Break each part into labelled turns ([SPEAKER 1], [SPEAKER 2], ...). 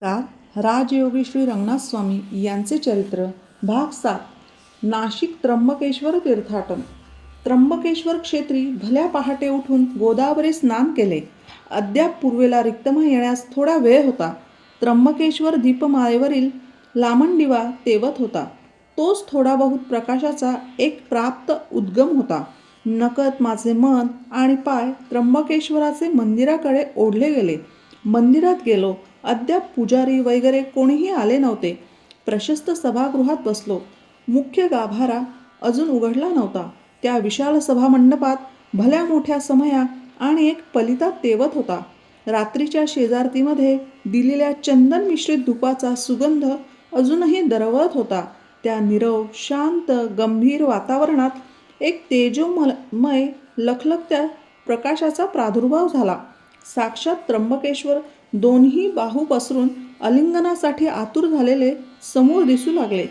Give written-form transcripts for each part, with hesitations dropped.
[SPEAKER 1] राजयोगी श्री रंगनाथ स्वामी यांचे चरित्र भाग 7 नाशिक त्र्यंबकेश्वर तीर्थाटन। त्र्यंबकेश्वर क्षेत्री भल्या पहाटे उठून गोदावरी स्नान केले। अद्याप पूर्वेला रिक्तमा येण्यास थोडा वेळ होता। त्र्यंबकेश्वर दीपमाळेवरील लामणदिवा तेवत होता। तोच थोडा बहुत प्रकाशाचा एक प्राप्त उद्गम होता। नकळत माझे मन आणि पाय त्र्यंबकेश्वराचे मंदिराकडे ओढले गेले। मंदिरात गेलो। अद्याप पुजारी वगैरे कोणीही आले नव्हते। प्रशस्त सभागृहात बसलो। मुख्य गाभारा अजून उघडला नव्हता। त्या विशाल सभामंडपात भल्या मोठ्या समया आणि एक पलिता तेवत होता। रात्रीच्या शेजारतीमध्ये दिलेल्या चंदन मिश्रित धुपाचा सुगंध अजूनही दरवळत होता। त्या नीरव शांत गंभीर वातावरणात एक तेजोमय लखलखत्या प्रकाशाचा प्रादुर्भाव झाला। साक्षात त्र्यंबकेश्वर दोन्ही बाहू पसरून आलिंगनासाठी आतुर झालेले समोर दिसू लागले।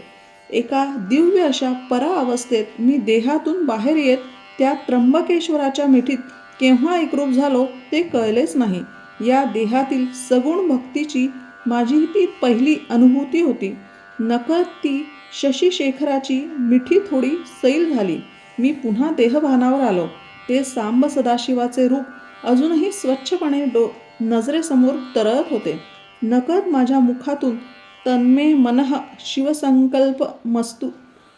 [SPEAKER 1] एका दिव्य अशा पराअवस्थेत मी देहातून बाहेर येत त्या त्र्यंबकेश्वराच्या मिठीत केव्हा एकरूप झालो ते कळलेच नाही। या देहातील सगुण भक्तीची माझी ती पहिली अनुभूती होती। नकळत ती शशिशेखराची मिठी थोडी सैल झाली। मी पुन्हा देहभानावर आलो। ते सांब सदाशिवाचे रूप अजूनही स्वच्छपणे नजरेसमोर तरळत होते। नकळत माझ्या मुखातून तन्मे मनः शिवसंकल्पमस्तु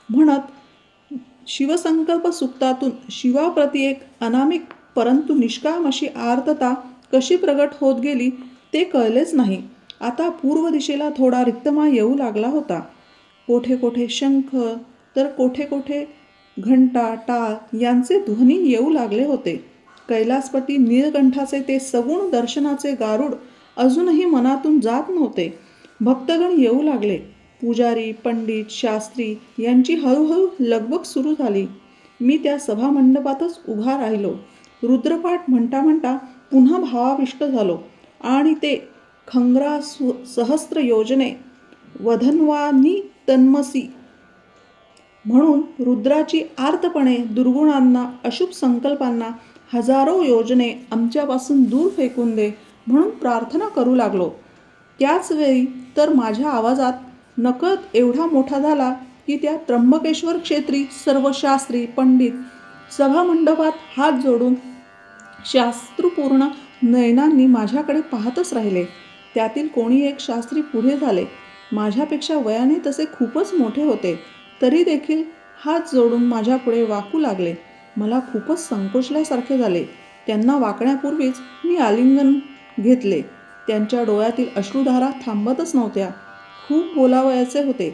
[SPEAKER 1] म्हणत शिवसंकल्प सुक्तातून शिवाप्रती एक अनामिक परंतु निष्काम अशी आर्तता कशी प्रगट होत गेली ते कळलेच नाही। आता पूर्व दिशेला थोडा रिक्तमा येऊ लागला होता। कोठे कोठे शंख तर कोठे कोठे घंटा टाळ यांचे ध्वनी येऊ लागले होते। कैलासपती नीलकंठाचे ते सगुण दर्शनाचे गारुड अजूनही मनातून जात नव्हते। भक्तगण येऊ लागले। पुजारी पंडित शास्त्री यांची हळूहळू लगबग सुरू झाली। मी त्या सभामंडपातच उभा राहिलो। रुद्रपाठ म्हणता म्हणता पुन्हा भावाविष्ट झालो आणि ते खंग्रा सहस्त्र योजने वधन्वानी तन्मसी म्हणून रुद्राची आर्तपणे दुर्गुणांना अशुभ संकल्पांना हजारो योजने आमच्यापासून दूर फेकून दे म्हणून प्रार्थना करू लागलो। त्याच वेळी तर माझ्या आवाजात नकळत एवढा मोठा झाला की त्या त्र्यंबकेश्वर क्षेत्री सर्व शास्त्री पंडित सभामंडपात हात जोडून शास्त्रपूर्ण नयनांनी माझ्याकडे पाहतच राहिले। त्यातील कोणी एक शास्त्री पुढे झाले। माझ्यापेक्षा वयाने तसे खूपच मोठे होते, तरी देखील हात जोडून माझ्यापुढे वाकू लागले। मला खूपच संकोचल्यासारखे झाले। त्यांना वाकण्यापूर्वीच मी आलिंगन घेतले। त्यांच्या डोळ्यातील अश्रुधारा थांबतच नव्हत्या। खूप बोलावयाचे होते,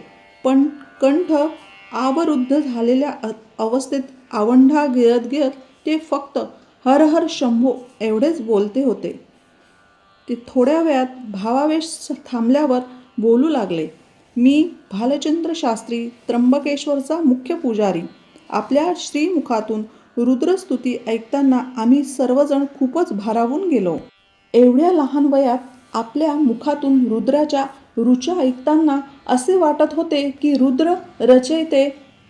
[SPEAKER 1] पण कंठ आवरुद्ध झालेल्या अवस्थेत आवंढा गिळत गिळत ते फक्त हर हर शंभो एवढेच बोलते होते। ते थोड्या वेळात भावावेश थांबल्यावर बोलू लागले। मी भालचंद्र शास्त्री, त्र्यंबकेश्वरचा मुख्य पुजारी। आपल्या श्रीमुखातून रुद्रस्तुती ऐकताना आम्ही सर्वजण खूपच भारावून गेलो। एवढ्या लहान वयात आपल्या मुखातून रुद्राच्या ऋचा ऐकताना असे वाटत होते की रुद्र रचयिते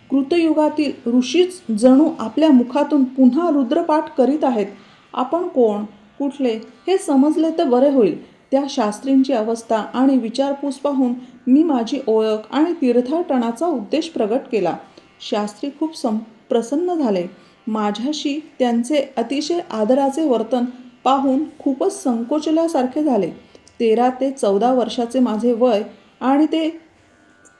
[SPEAKER 1] कृतयुगातील ऋषीच जणू आपल्या मुखातून पुन्हा रुद्रपाठ करीत आहेत। आपण कोण, कुठले हे समजले तर बरे होईल। त्या शास्त्रींची अवस्था आणि विचारपूस पाहून मी माझी ओळख आणि तीर्थाटनाचा उद्देश प्रगट केला। शास्त्री खूप प्रसन्न झाले। माझ्याशी त्यांचे अतिशय आदराचे वर्तन पाहून खूपच संकोचल्यासारखे झाले। 13 ते 14 वर्षाचे माझे वय आणि ते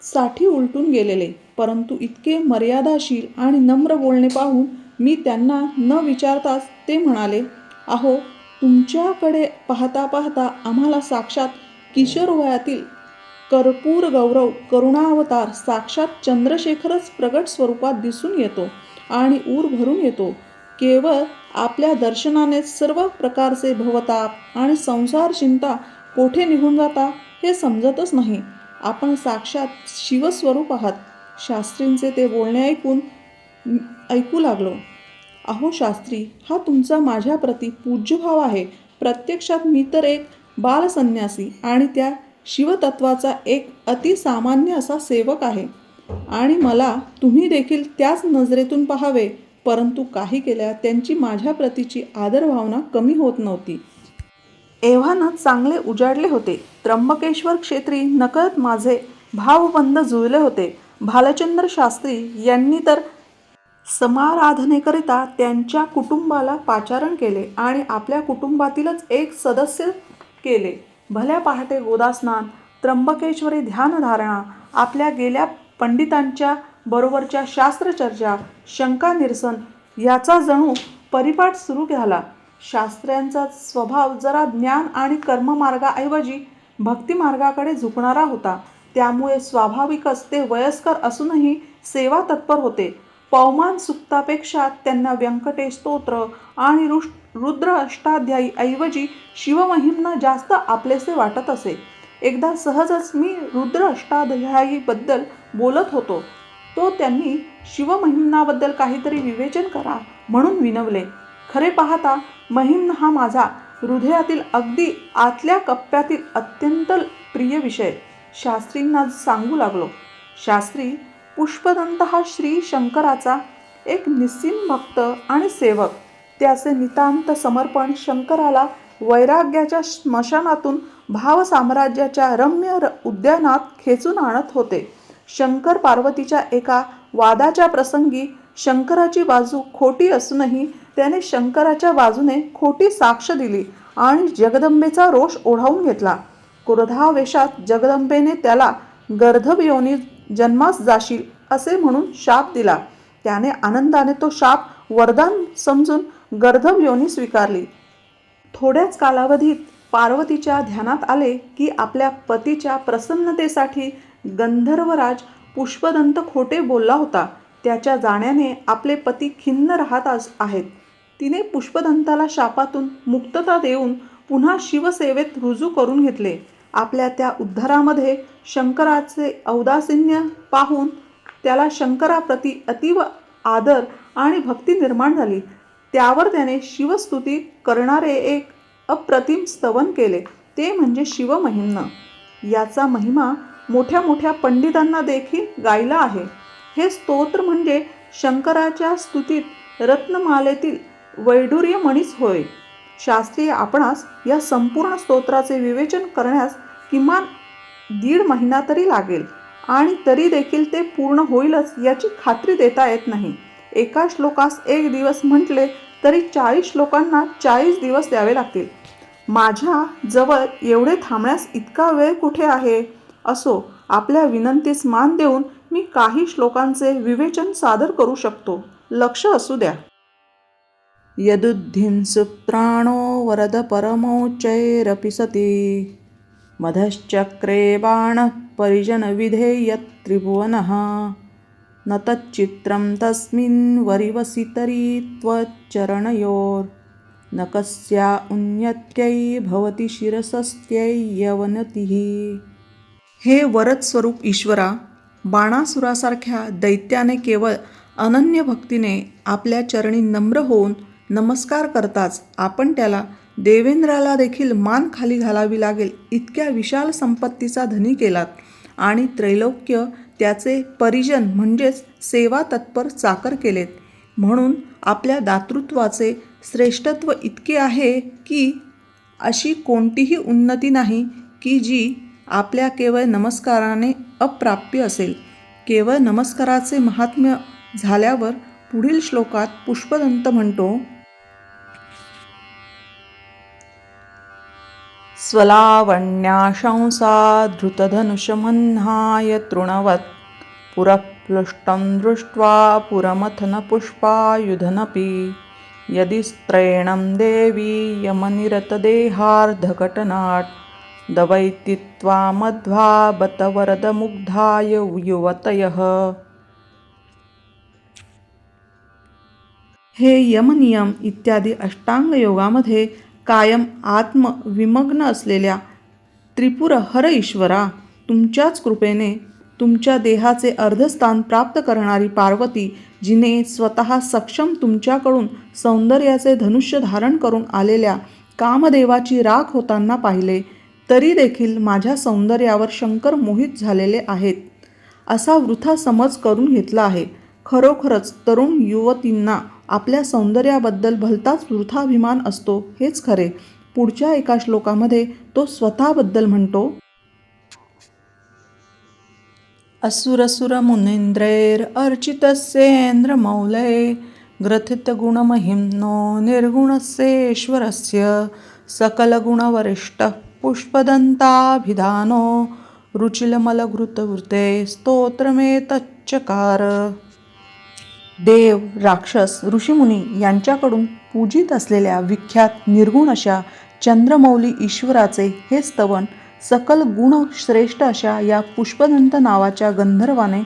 [SPEAKER 1] 60 उलटून गेलेले, परंतु इतके मर्यादाशील आणि नम्र बोलणे पाहून मी त्यांना न विचारताच ते म्हणाले, अहो, तुमच्याकडे पाहता पाहता आम्हाला साक्षात किशोरवयातील कर्पूर गौरव करुणावतार साक्षात चंद्रशेखरच प्रगट स्वरूपात दिसून येतो आणि ऊर भरून येतो। केवळ आपल्या दर्शनाने सर्व प्रकारचे भवताप आणि संसार चिंता कोठे निघून जाता हे समजतच नाही। आपण साक्षात शिवस्वरूप आहात। शास्त्रींचे ते बोलणे ऐकू लागलो। अहो शास्त्री, हा तुमचा माझ्याप्रती पूज्यभाव आहे। प्रत्यक्षात मी तर एक बालसन्यासी आणि त्या शिवतत्वाचा एक अतिसामान्य असा सेवक आहे आणि मला तुम्ही देखील त्याच नजरेतून पाहावे, परंतु काही केल्या त्यांची माझ्या प्रतीची आदरभावना कमी होत नव्हती। एव्हानच चांगले उजाडले होते. त्र्यंबकेश्वर क्षेत्री नकळत माझे भावबंध जुळले होते. भालचंद्र शास्त्री यांनी तर समाराधनेकरिता त्यांच्या कुटुंबाला पाचारण केले आणि आपल्या कुटुंबातीलच एक सदस्य केले. भल्या पहाटे गोदास्नान, त्र्यंबकेश्वरी ध्यानधारणा, आपल्या गेल्या पंडितांच्या बरोबरच्या शास्त्रचर्चा, शंका निरसन याचा जणू परिपाठ सुरू झाला. शास्त्र्यांचा स्वभाव जरा ज्ञान आणि कर्ममार्गाऐवजी भक्तिमार्गाकडे झुकणारा होता. त्यामुळे स्वाभाविकच ते वयस्कर असूनही सेवा तत्पर होते. पवमान सुक्तापेक्षा त्यांना व्यंकटेश स्तोत्र आणि रुद्र अष्टाध्यायी ऐवजी शिवमहिम्न जास्त आपलेसे वाटत असे. एकदा सहजच मी रुद्र अष्टाध्यायीबद्दल बोलत होतो. तो त्यांनी शिवमहिम्नाबद्दल काहीतरी विवेचन करा म्हणून विनवले. खरे पाहता महिम्न हा माझा हृदयातील अगदी आतल्या कप्प्यातील अत्यंत प्रिय विषय शास्त्रींना सांगू लागलो. शास्त्री पुष्पदंत हा श्री शंकराचा एक निस्सीम भक्त आणि सेवक. त्याचे नितांत समर्पण शंकराला वैराग्याच्या स्मशानातून भावसाम्राज्याच्या रम्य उद्यानात खेचून आणत होते. शंकर पार्वतीच्या एका वादाच्या प्रसंगी शंकराची बाजू खोटी असूनही त्याने शंकराच्या बाजूने खोटी साक्ष दिली आणि जगदंबेचा रोष ओढावून घेतला. क्रोधावेशात जगदंबेने त्याला गर्दभ योनी जन्मास जाशील असे म्हणून शाप दिला. त्याने आनंदाने तो शाप वरदान समजून गर्दभ योनी स्वीकारली. थोड्याच कालावधीत पार्वतीच्या ध्यानात आले की आपल्या पतीच्या प्रसन्नतेसाठी गंधर्वराज पुष्पदंत खोटे बोलला होता. त्याच्या जाण्याने आपले पती खिन्न राहत आहेत. तिने पुष्पदंताला शापातून मुक्तता देऊन पुन्हा शिवसेवेत रुजू करून घेतले. आपल्या त्या उद्धारामध्ये शंकराचे औदासिन्य पाहून त्याला शंकराप्रती अतीव आदर आणि भक्ती निर्माण झाली. त्यावर त्याने शिवस्तुती करणारे एक अप्रतिम स्तवन केले, ते म्हणजे शिवमहिम्न. याचा महिमा मोठ्या मोठ्या पंडितांना देखील गायला आहे. हे स्तोत्र म्हणजे शंकराच्या स्तुतीत रत्नमालेतील वैडूर्यमणीच होय. शास्त्रीय आपणास या संपूर्ण स्तोत्राचे विवेचन करण्यास किमान 1.5 महिना तरी लागेल आणि तरी देखील ते पूर्ण होईलच याची खात्री देता येत नाही. एका श्लोकास 1 दिवस म्हटले तरी 40 श्लोकांना 40 दिवस द्यावे लागतील. माझ्या जवळ एवढे थांबण्यास इतका वेळ कुठे आहे? असो, आपल्या विनंतीस मान देऊन मी काही श्लोकांचे विवेचन सादर करू शकतो. लक्ष असू द्या. यदुद्धिं सुप्राणो वरद परमोच्चैरपि सती मधश्चक्रे बाणः परिजनविधेय त्रिभुवनः न तच्चित्रं तस्मिन् वरिवसितरी त्वच्चरणयोर् न कस्या उन्नत्यै भवति शिरसस्त्यै यवनतिः. हे वरद स्वरूप ईश्वरा, बाणासुरासारख्या दैत्याने केवळ अनन्य भक्तीने आपल्या चरणी नम्र होऊन नमस्कार करताच आपण त्याला देवेंद्राला देखील मान खाली घालावी लागेल इतक्या विशाल संपत्तीचा धनी केलात आणि त्रैलोक्य त्याचे परिजन म्हणजेच सेवा तत्पर चाकर केलेत. म्हणून आपल्या दातृत्वाचे श्रेष्ठत्व इतके आहे की अशी कोणतीही उन्नती नाही की जी आपल्या केवळ नमस्काराने अप्राप्य असेल. केवळ नमस्काराचे महात्म्य झाल्यावर पुढील श्लोकात पुष्पदंत म्हणतो, स्वलावण्याशंसा धृतधनुषमह्नाय तृणवत् पुरप्लुष्टं दृष्ट्वा पुरमथनपुष्पायुधनपि यदि स्त्रैणं देवी यमनिरतदेहार्धघटनाट् दवैतित्वा मध्वा बत वरदमुग्धाय युवतयः. हे यमनियम इत्यादी अष्टांग योगामध्ये कायम आत्मविमग्न असलेल्या त्रिपुर हर ईश्वरा, तुमच्याच कृपेने तुमच्या देहाचे अर्धस्थान प्राप्त करणारी पार्वती, जिने स्वतः सक्षम तुमच्याकडून सौंदर्याचे धनुष्य धारण करून आलेल्या कामदेवाची राख होताना पाहिले, तरी देखील माझ्या सौंदर्यावर शंकर मोहित झालेले आहेत असा वृथा समज करून घेतला आहे. खरोखरच तरुण युवतींना आपल्या सौंदर्याबद्दल भलताच वृथाभिमान असतो हेच खरे, पुढच्या एका श्लोकामध्ये तो स्वतःबद्दल म्हणतो, असुरसुर मुनींद्रैर अर्चितस्येन्द्रमौलये ग्रथितगुणमहिम्नो निर्गुणस्येश्वरस्य सकलगुणवरिष्ठः पुष्पदन्ताभिधानो रुचिलमलघृतवृते स्तोत्रमेतच्चकार. देव, राक्षस, ऋषीमुनी यांच्याकडून पूजित असलेल्या विख्यात निर्गुण अशा चंद्रमौली ईश्वराचे हे स्तवन सकल गुण श्रेष्ठ अशा या पुष्पदंत नावाच्या गंधर्वाने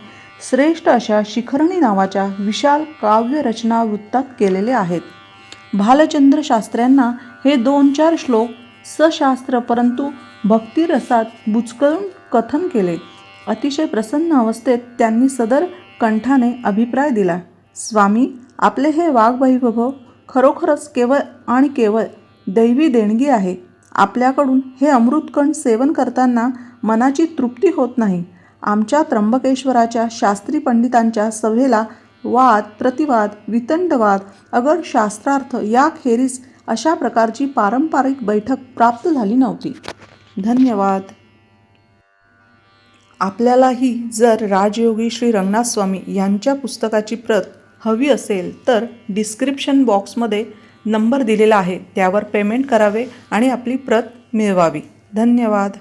[SPEAKER 1] श्रेष्ठ अशा शिखरणी नावाच्या विशाल काव्यरचना वृत्तात केलेले आहेत. भालचंद्र शास्त्र्यांना हे 2-4 श्लोक सशास्त्र परंतु भक्तिरसात बुचकळून कथन केले. अतिशय प्रसन्न अवस्थेत त्यांनी सदर कंठाने अभिप्राय दिला. स्वामी, आपले हे वाग्वैभव खरोखरच केवळ आणि केवळ दैवी देणगी आहे. आपल्याकडून हे अमृतकण सेवन करताना मनाची तृप्ती होत नाही. आमच्या त्र्यंबकेश्वराच्या शास्त्री पंडितांच्या सभेला वाद, प्रतिवाद, वितंडवाद, अगर शास्त्रार्थ याखेरीज अशा प्रकारची पारंपरिक बैठक प्राप्त झाली नव्हती. धन्यवाद. आपल्यालाही जर राजयोगी श्री रंगनाथ स्वामी यांच्या पुस्तकाची प्रत हवी असेल तर डिस्क्रिप्शन बॉक्समध्ये नंबर दिलेला आहे, त्यावर पेमेंट करावे आणि आपली प्रत मिळवावी. धन्यवाद.